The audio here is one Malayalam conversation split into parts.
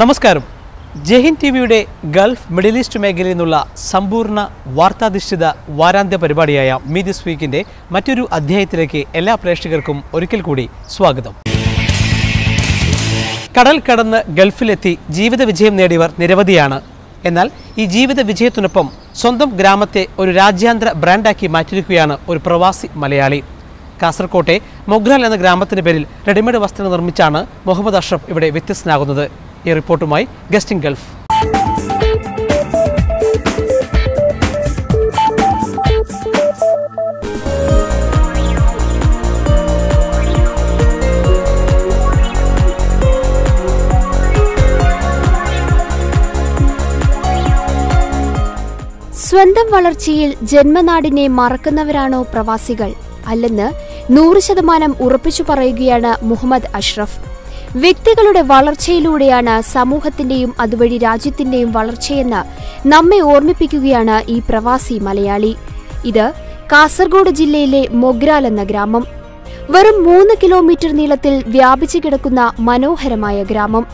നമസ്കാരം. ജയ്ഹിന്ദ് ടിവിയുടെ ഗൾഫ് മിഡിൽ ഈസ്റ്റ് മേഖലയിൽ നിന്നുള്ള സമ്പൂർണ്ണ വാർത്താധിഷ്ഠിത വാരാന്ത്യ പരിപാടിയായ മീ ദിസ് വീക്കിൻ്റെ മറ്റൊരു അധ്യായത്തിലേക്ക് എല്ലാ പ്രേക്ഷകർക്കും ഒരിക്കൽ കൂടി സ്വാഗതം. കടൽ കടന്ന് ഗൾഫിലെത്തി ജീവിത വിജയം നേടിയവർ നിരവധിയാണ്. എന്നാൽ ഈ ജീവിത വിജയത്തിനൊപ്പം സ്വന്തം ഗ്രാമത്തെ ഒരു രാജ്യാന്തര ബ്രാൻഡാക്കി മാറ്റിയിരിക്കുകയാണ് ഒരു പ്രവാസി മലയാളി. കാസർകോട്ടെ മൊഗ്രാൽ എന്ന ഗ്രാമത്തിൻ്റെ പേരിൽ റെഡിമെയ്ഡ് വസ്ത്രങ്ങൾ നിർമ്മിച്ചാണ് മുഹമ്മദ് അഷ്റഫ് ഇവിടെ വ്യത്യസ്തനാകുന്നത്. ഈ റിപ്പോർട്ടുമായി ഗസ്റ്റിംഗ് ഗൾഫ്. സ്വന്തം വളർച്ചയിൽ ജന്മനാടിനെ മറക്കുന്നവരാണോ പ്രവാസികൾ അല്ലെന്ന് 100% ഉറപ്പിച്ചു പറയുകയാണ് മുഹമ്മദ് അഷ്റഫ്. വ്യക്തികളുടെ വളർച്ചയിലൂടെയാണ് സമൂഹത്തിന്റെയും അതുവഴി രാജ്യത്തിന്റെയും വളർച്ചയെന്ന് നമ്മെ ഓർമ്മിപ്പിക്കുകയാണ് ഈ പ്രവാസി മലയാളി. ഇത് കാസർഗോഡ് ജില്ലയിലെ മൊഗ്രാൽ എന്ന ഗ്രാമം. വെറും 3 കിലോമീറ്റർ നീളത്തിൽ വ്യാപിച്ചു കിടക്കുന്ന മനോഹരമായ ഗ്രാമം.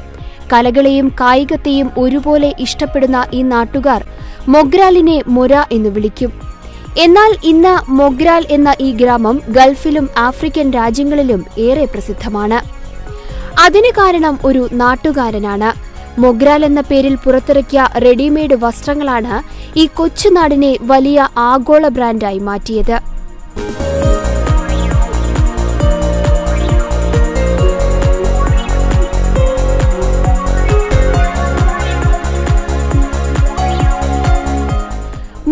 കലകളെയും കായികത്തെയും ഒരുപോലെ ഇഷ്ടപ്പെടുന്ന ഈ നാട്ടുകാർ മൊഗ്രാലിനെ മൊര എന്ന് വിളിക്കും. എന്നാൽ ഇന്ന് മൊഗ്രാൽ എന്ന ഈ ഗ്രാമം ഗൾഫിലും ആഫ്രിക്കൻ രാജ്യങ്ങളിലും ഏറെ പ്രസിദ്ധമാണ്. അതിന് കാരണം ഒരു നാട്ടുകാരനാണ്. മൊഗ്രാൽ എന്ന പേരിൽ പുറത്തിറക്കിയ റെഡിമെയ്ഡ് വസ്ത്രങ്ങളാണ് ഈ കൊച്ചുനാടിനെ വലിയ ആഗോള ബ്രാൻഡായി മാറ്റിയത്.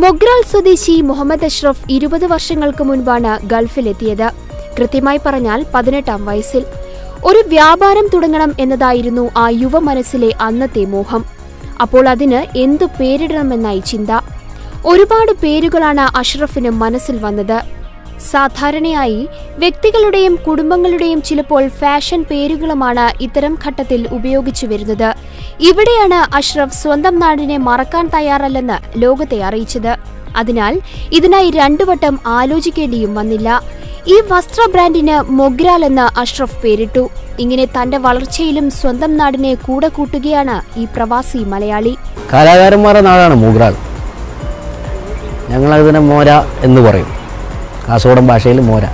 മൊഗ്രാൽ സ്വദേശി മുഹമ്മദ് അഷ്റഫ് 20 വർഷങ്ങൾക്ക് മുൻപാണ് ഗൾഫിലെത്തിയത്. കൃത്യമായി പറഞ്ഞാൽ 18-ാം വയസ്സിൽ. ഒരു വ്യാപാരം തുടങ്ങണം എന്നതായിരുന്നു ആ യുവ മനസ്സിലെ അന്നത്തെ മോഹം. അപ്പോൾ അതിന് എന്തു പേരിടണമെന്നായി ചിന്ത. ഒരുപാട് പേരുകളാണ് അഷ്റഫിന് മനസ്സിൽ വന്നത്. സാധാരണയായി വ്യക്തികളുടെയും കുടുംബങ്ങളുടെയും ചിലപ്പോൾ ഫാഷൻ പേരുകളുമാണ് ഇത്തരം ഘട്ടത്തിൽ ഉപയോഗിച്ചു വരുന്നത്. ഇവിടെയാണ് അഷ്റഫ് സ്വന്തം നാടിനെ മറക്കാൻ തയ്യാറല്ലെന്ന് ലോകത്തെ അറിയിച്ചത്. അതിനാൽ ഇതിനായി 2 വട്ടം ആലോചിക്കേണ്ടിയും വന്നില്ല. ഈ വസ്ത്ര ബ്രാൻഡിന് മൊഗ്രാൽ എന്ന് അഷ്റഫ് പേരിട്ടു. ഇങ്ങനെ തന്റെ വളർച്ചയിലും സ്വന്തം നാടിനെ കൂടെ കൂട്ടുകയാണ് ഈ പ്രവാസി മലയാളി. കലാകാരന്മാരുടെ നാടാണ് മൊഗ്രാൽ. ഞങ്ങളതിനെ മോര എന്ന് പറയും. കാസർഗോഡൻ ഭാഷയിൽ മോര.